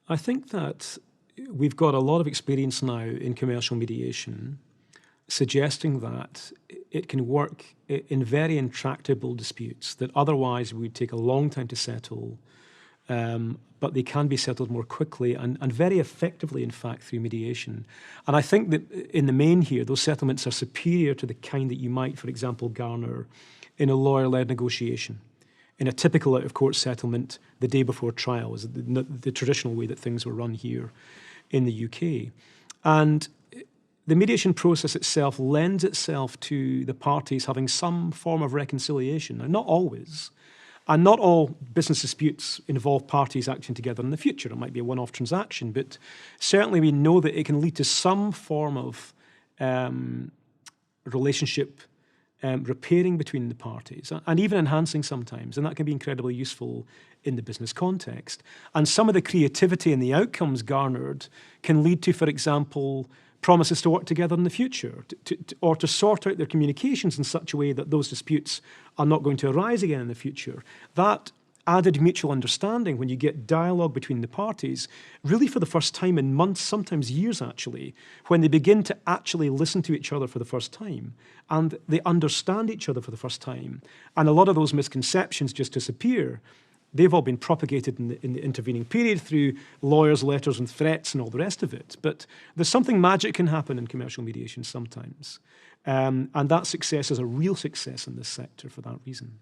I think that we've got a lot of experience now in commercial mediation suggesting that it can work in very intractable disputes that otherwise would take a long time to settle, but they can be settled more quickly and very effectively, in fact, through mediation. And I think that in the main here, those settlements are superior to the kind that you might, for example, garner in a lawyer-led negotiation. In a typical out-of-court settlement, the day before trial is the traditional way that things were run here in the UK. And the mediation process itself lends itself to the parties having some form of reconciliation. Now, not always, and not all business disputes involve parties acting together in the future. It might be a one-off transaction, but certainly we know that it can lead to some form of relationship repairing between the parties, and even enhancing sometimes, and that can be incredibly useful in the business context. And some of the creativity and the outcomes garnered can lead to, for example, promises to work together in the future, or to sort out their communications in such a way that those disputes are not going to arise again in the future. That added mutual understanding, when you get dialogue between the parties, really for the first time in months, sometimes years actually, when they begin to actually listen to each other for the first time, and they understand each other for the first time, and a lot of those misconceptions just disappear. They've all been propagated in the intervening period through lawyers' letters and threats and all the rest of it. But there's something magic can happen in commercial mediation sometimes. And that success is a real success in this sector for that reason.